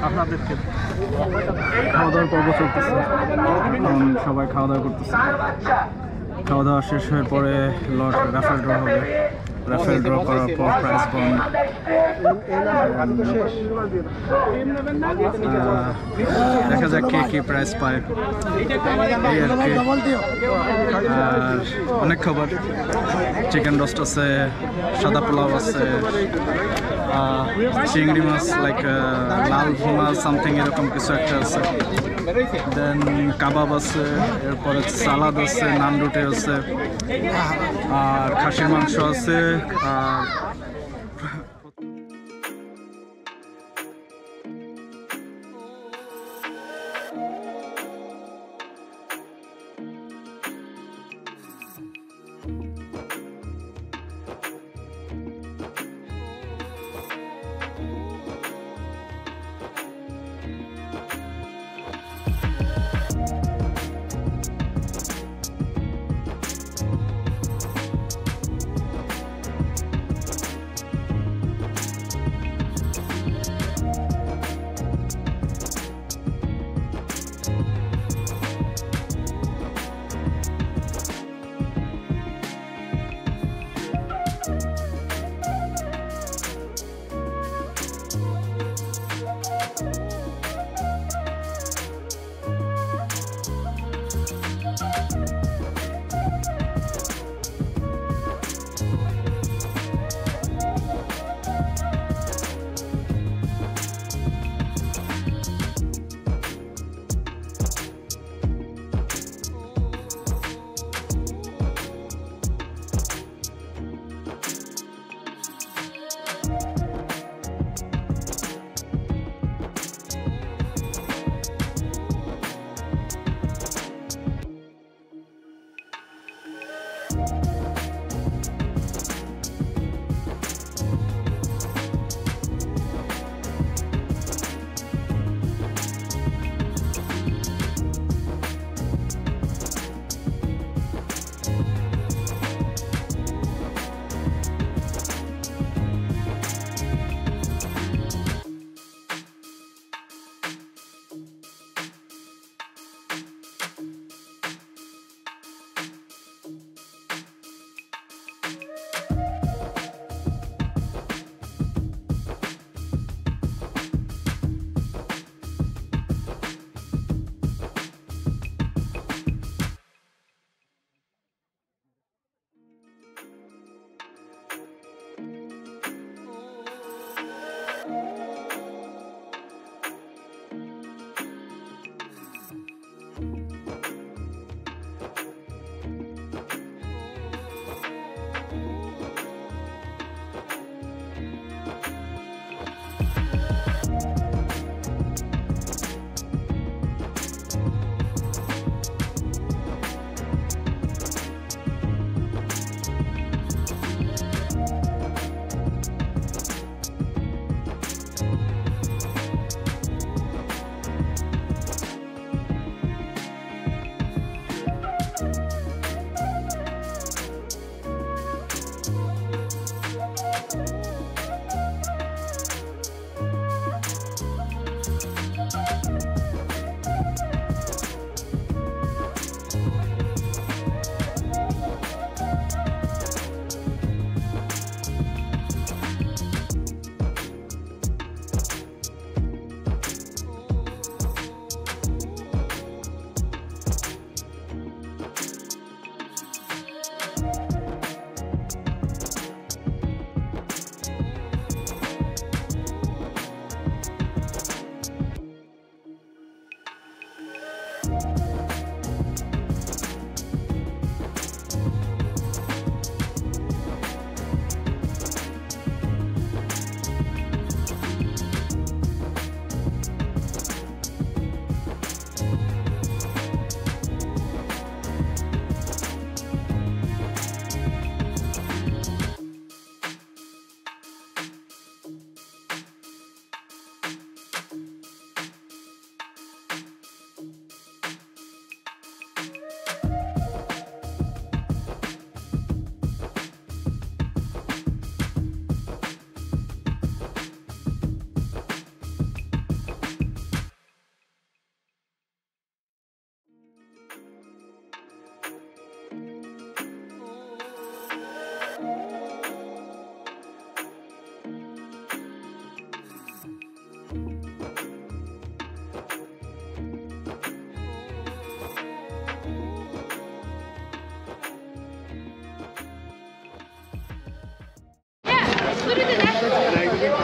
আপনাদেরকে খাওয়া দাওয়ার পর্ব চলতেছে এখন সবাই খাওয়া দাওয়া করতেছে খাওয়া দাওয়া শেষ হয়ে পরে লট রাফেল ড্র হবে রাফেল ড্র করার পর প্রাইস বন্ড দেখা যাক কে কি প্রাইস পায় এই আর কি আর অনেক খাবার চিকেন রোস্ট আছে সাদা পোলাও আছে চিংড়ি মাছ লাইক লাল ভুনা সামথিং এরকম কিছু একটা আছে দেন কাবাব আছে এরপরে সালাদ আছে নান রুটি আছে আর খাসির মাংস আছে আর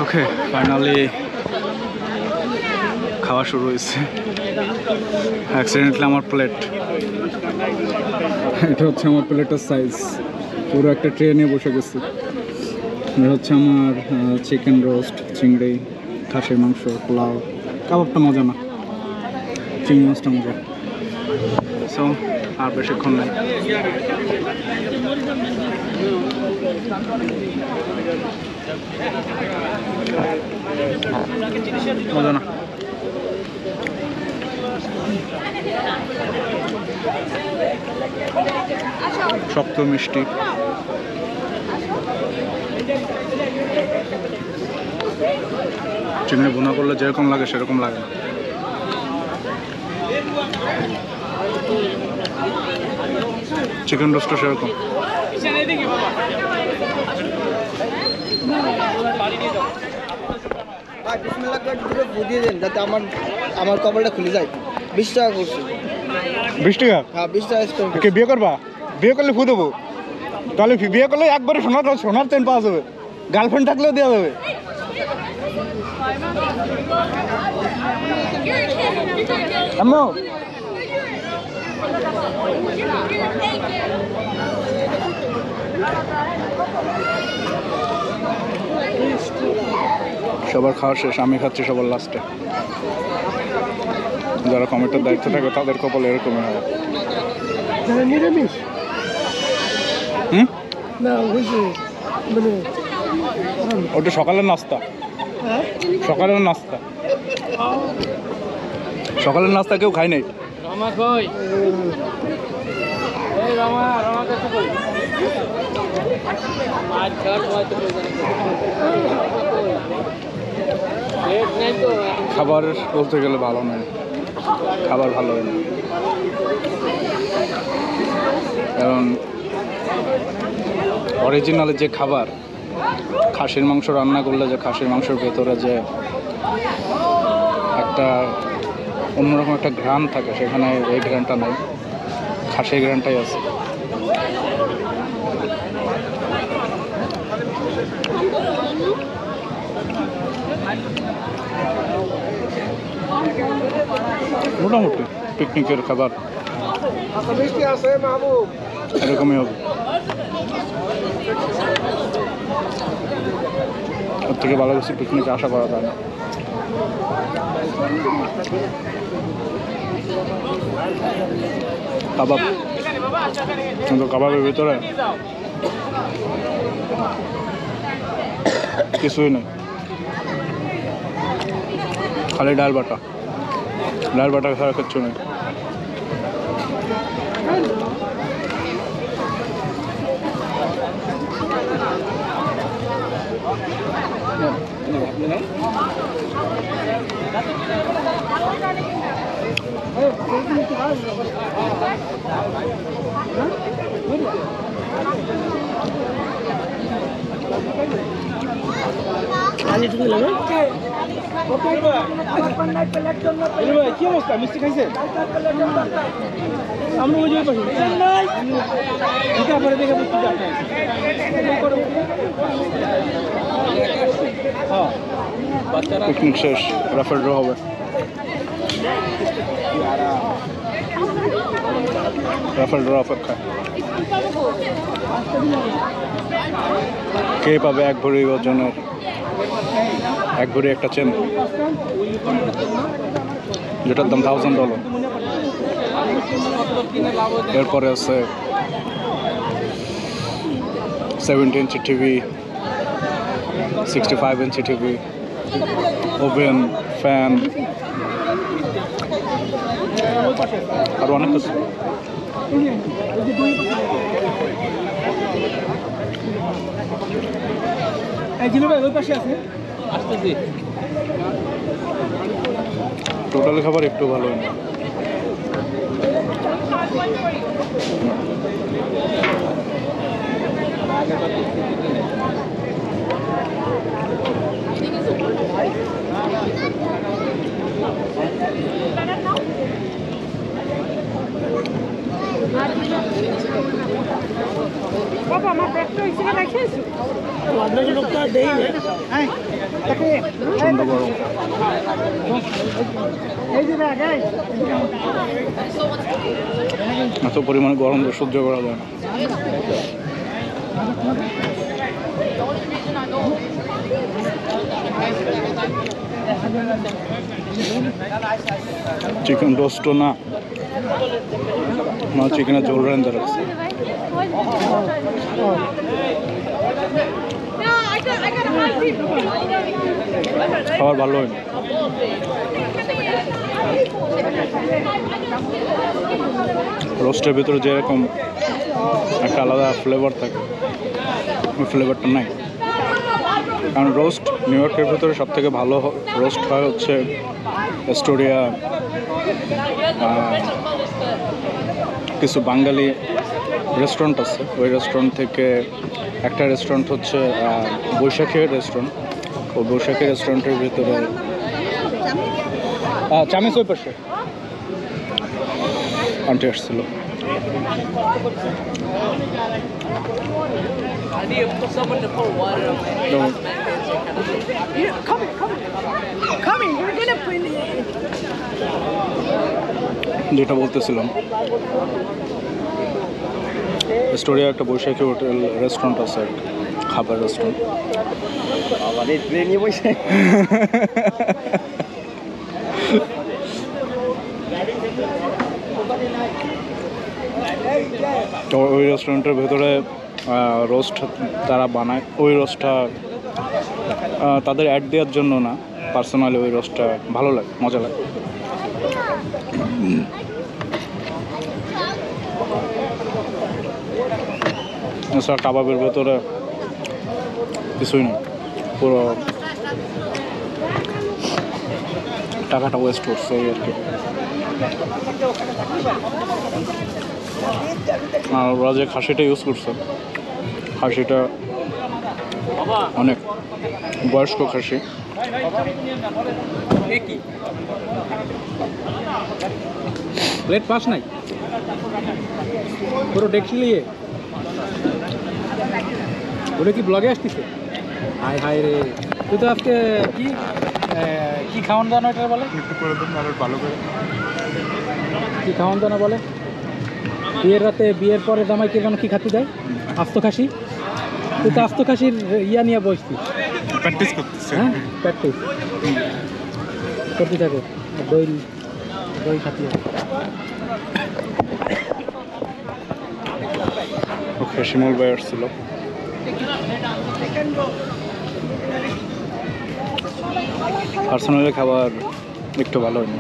ওকে, ফাইনালি খাওয়া শুরু হয়েছে। অ্যাক্সিডেন্টলি আমার প্লেট, এটা হচ্ছে আমার প্লেটের সাইজ, পুরো একটা ট্রে নিয়ে বসে গেছি। এটা হচ্ছে আমার চিকেন রোস্ট, চিংড়ি, খাসির মাংস, পোলাও। কাবাবটা মজা না, চিংড়ি মাছটা মজা। সো আর বেশিক্ষণ নেই। মজা না, শক্ত মিষ্টি। চিংড়ি ভুনা করলে যেরকম লাগে সেরকম লাগে না। চিকেন রোস্টও সেরকম। যাতে আমার কপালটা খুলে যায়। 20 টাকা করছে। 20 টাকা? হ্যাঁ 20 টাকা স্পেন্ড। কে বিয়ে করবা? বিয়ে করলে ফু দেবো। তাহলে বিয়ে করলে একবারে সোনার চেন পাওয়া যাবে, গার্লফ্রেন্ড থাকলেও দেওয়া যাবে। আম্মু সবার খাওয়া শেষ, আমি খাচ্ছি সবার লাস্টে। যারা কমিটির দায়িত্ব থাকে তাদের কপাল এরকমই হয়। নিরামিষ না মানে ওটা সকালের নাস্তা, সকালের নাস্তা, সকালের নাস্তা কেউ খায় নাই। খাবার বলতে গেলে ভালো নয়, খাবার ভালো হয় না, কারণ অরিজিনাল যে খাবার, খাসির মাংস রান্না করলে যে খাসির মাংসের ভেতরে যে একটা অন্যরকম একটা ঘ্রাণ থাকে, সেখানে এই ঘ্রাণটা নেই, খাসির ঘ্রাণটাই আছে। মোটামুটি পিকনিকের খাবার এরকমই হবে, ওর থেকে ভালো কিছু পিকনিকে আশা করা যায় না। কাবাব, কিন্তু কাবাবের ভিতরে কিছুই নেই, খালি ডাল বাটা, ডাল বাটা ছাড়া কিচ্ছু নেই। কি অবস্থা, মিষ্টি খাইছে? আমরা ওই পিকনিক শেষ, রাফেল ড্র হবে। রাফেল ড্র অপেক্ষা, কে পাবে 1 ভরি ওজনের 1 ভরি একটা চেন, যেটার দাম $1000। এরপরে আছে 70 inch TV, 65 inch TV, oven, fan, আর অনেক কিছু। টোটাল খাবার একটু ভালো না। আপনাকে লোকটা দেই না প্রচণ্ড গরম। এত পরিমাণে গরম সহ্য করা যায় না। চিকেন রোস্টও না, চিকেনের ঝোল রান্না রাখছে। খাবার ভালো হয়নি। রোস্টের ভিতরে যেরকম একটা আলাদা ফ্লেভার থাকে, ওই ফ্লেভারটা নাই। কারণ রোস্ট নিউ ইয়র্কের ভিতরে সব থেকে ভালো রোস্ট হয় হচ্ছে এস্টোরিয়া, কিছু বাঙালি রেস্টুরেন্ট আছে, ওই রেস্টুরেন্ট থেকে একটা রেস্টুরেন্ট হচ্ছে বৈশাখী রেস্টুরেন্ট। ওই বৈশাখী রেস্টুরেন্টের ভিতরে চামিচ ওই পাশে আন্টি আসছিল। যেটা বলতেছিলাম, স্টোরিয়া একটা বৈশাখী হোটেল রেস্টুরেন্ট আছে, খাবার রেস্টুরেন্ট। তো ওই রেস্টুরেন্টের ভেতরে রোস্ট তারা বানায়, ওই রোস্টটা তাদের অ্যাড দেওয়ার জন্য না, পার্সোনালি ওই রোস্টটা ভালো লাগে, মজা লাগে। এছাড়া কাবাবের ভেতরে কিছুই নেই, পুরো টাকাটা ওয়েস্ট করছে এই আর কি। আর ওরা যে খাসিটা ইউজ করছে, খাসিটা অনেক বয়স্ক খাসি। প্লেট পাস নাই, পুরো ডেকসি নিয়ে ওটা কি ব্লগে আসতেছে? হায় হায় রে, তুই তো আজকে কি খাওয়ান দাওয়ানো এটা বলে, একটু করে দেন আরো ভালো করে। কি খাওয়ান দাওয়ানো বলে? বিয়ের রাতে, বিয়ের পরে জামাইকে যেন কি খাতে দেয়? আস্ত খাসি। তুই তো আস্ত খাসির ইয়া নিয়ে বসছিস, প্র্যাকটিস করতেছিস। হ্যাঁ, প্র্যাকটিস করতে থাকে। দই দই খাতিয়ে ওকে, শিমুল ভাই আসছিল। পার্সোনালি খাবার একটু ভালো হয়নি।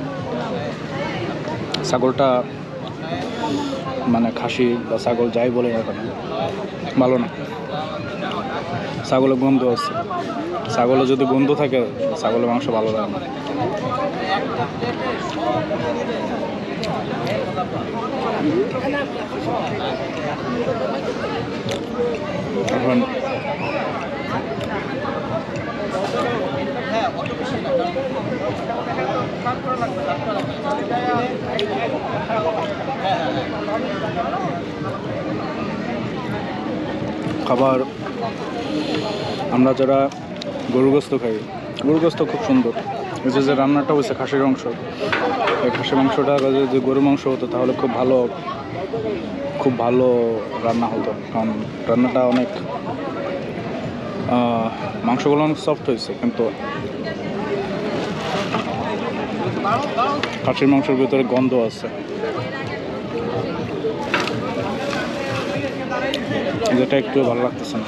ছাগলটা মানে খাসি বা ছাগল যাই বলে না কেন ভালো না। ছাগলের গন্ধ আছে, ছাগলে যদি গন্ধ থাকে ছাগলের মাংস ভালো লাগে না। এখন খাবার আমরা যারা গরু গোস্ত খাই, গরু গোস্ত খুব সুন্দর। এই যে রান্নাটা হয়েছে খাসির মাংস, এই খাসির মাংসটা যদি গরু মাংস হতো তাহলে খুব ভালো রান্না হতো। কারণ রান্নাটা অনেক, মাংসগুলো অনেক সফট হয়েছে, কিন্তু খাসির মাংসের ভিতরে গন্ধ আছে, যেটা একটু ভালো লাগতেছে না।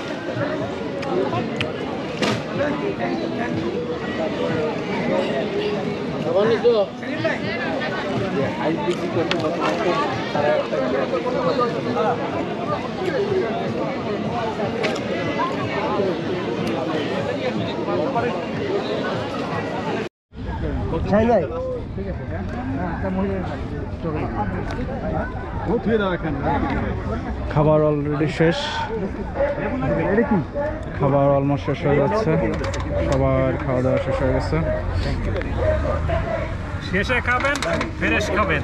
খাবার অলরেডি শেষ, খাবার অলমোস্ট শেষ হয়ে যাচ্ছে, সবার খাওয়া দাওয়া শেষ হয়ে গেছে। শেষে খাবেন, ফ্রেশ খাবেন।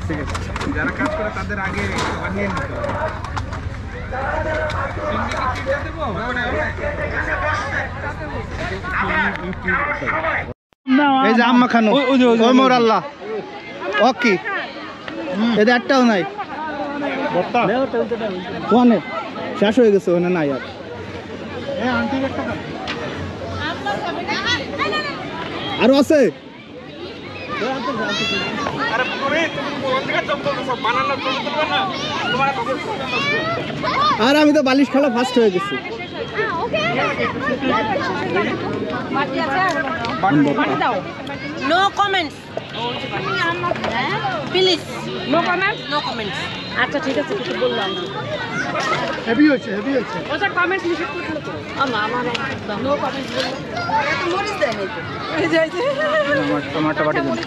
ঠিক আছে, যারা কাজ করে তাদের আগে বানিয়ে নিতে হবে। এই যে আম্মা খানো ওই মোর আল্লাহ ওকে এদের একটাও নাই ওখানে শেষ হয়ে গেছে ওখানে নাই আর আরো আছে আর আমি তো বালিশ খেলা ফার্স্ট হয়ে গেছি No comments. Please. No comments? No comments. আচ্ছা ঠিক আছে কিছু বললাম না হেভি হয়েছে ওটা কমেন্টস নিষেধ করতে তো আমার নো কমেন্টস বললো এত মরিস দেয় নাই তো এই যে টমেটো বাটি দিন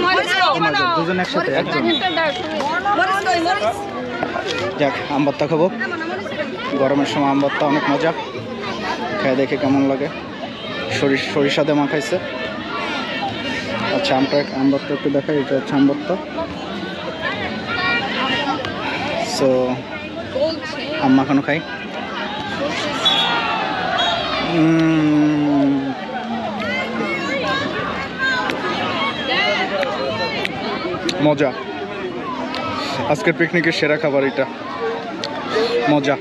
মরিস দুজন একসাথে একজন মরিস যাক আম ভর্তা খাবো গরমের সময় আম ভর্তা অনেক মজা খেয়ে দেখে কেমন লাগে সরিষা দিয়ে মাখাইছে আচ্ছা আম ভর্তা একটু দেখাই এটা হচ্ছে আম ভর্তা সো আম মাখানো খাই মজা আজকের পিকনিকের সেরা খাবার এটা মজা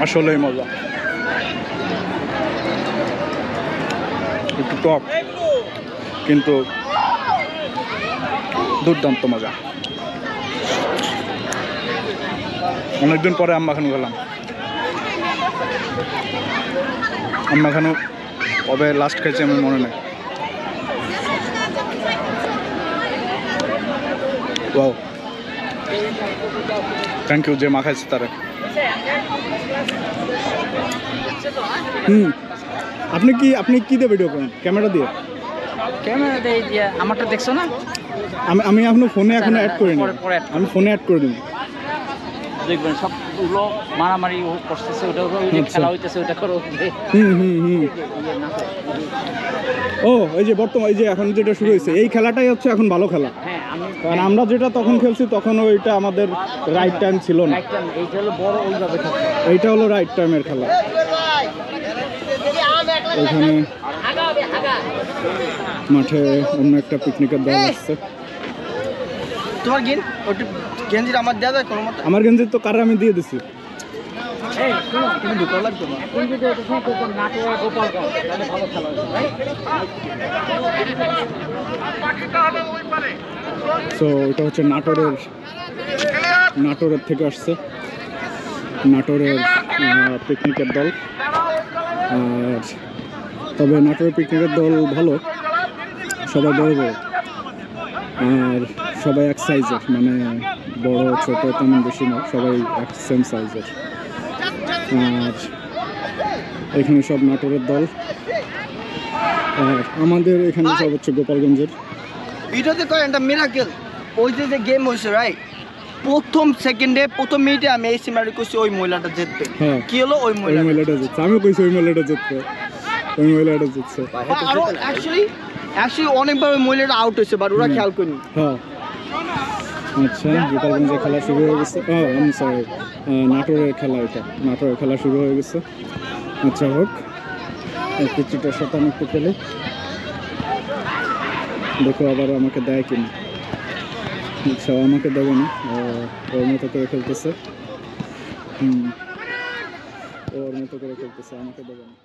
আসলেই মজা একটু টক কিন্তু দুর্দান্ত মজা অনেকদিন পরে আম মাখানো খেলাম আম মাখানো কবে লাস্ট খাইছি আমার মনে নেই ওয়াও থ্যাংক ইউ যে মাখাইছে তারা আপনি কি দিয়ে ভিডিও করেন ক্যামেরা দিয়ে আমারটা দেখছো না আমি এখনো ফোনে অ্যাড করিনি আমি ফোনে অ্যাড করে দিই দেখবেন সবগুলো মারামারি করতেছে ওটা খেলা হইতেছে ওটা করো ও এই যে বর্তমান এই যে এখন যেটা শুরু হয়েছে এই খেলাটাই হচ্ছে এখন ভালো খেলা কারণ আমরা যেটা তখন খেলছি তখন ওইটা আমাদের রাইট টাইম ছিল না এইটা হলো বড় ওইভাবে এইটা হলো রাইট টাইমের খেলা ওইখানে মাঠে অন্য একটা পিকনিকের দল আসছে তোমার গেঞ্জির আমার দেওয়া যায় কোনো মতো আমার গেঞ্জির তো কারে আমি দিয়ে দিছি তুমি ঢুকা লাগতো না সো এটা হচ্ছে নাটোরের থেকে আসছে নাটোরের পিকনিকের দল আর তবে নাটোরের পিকনিকের দল ভালো সবাই বড় বড় আর সবাই এক সাইজের মানে বড় ছোট তেমন বেশি না সবাই এক সেম সাইজের আর এখানে সব নাটোরের দল আর আমাদের এখানে সব হচ্ছে গোপালগঞ্জের ভিডিওতে কয় একটা মিরাকেল ওই যে গেম হয়েছে রাইট প্রথম মিনিটে আমি এই সিমারি করছি ওই মহিলাটা জিতবে হ্যাঁ কি হলো ওই মহিলাটা জিতছে আমিও কইছি ওই মহিলাটা জিতছে আরো অ্যাকচুয়ালি অনেকবার ওই মহিলাটা আউট হয়েছে বাট ওরা খেয়াল করেনি হ্যাঁ আচ্ছা গোপালগঞ্জের খেলা শুরু হয়ে গেছে আমি সরি নাটোরের খেলা শুরু হয়ে গেছে আচ্ছা হোক একটু চিটার সাথে আমি একটু খেলি দেখো আবার আমাকে দেয় কিনা আচ্ছা আমাকে দেবে না ওর মতো করে খেলতেছে ওর মতো করে খেলতেছে আমাকে দেবে না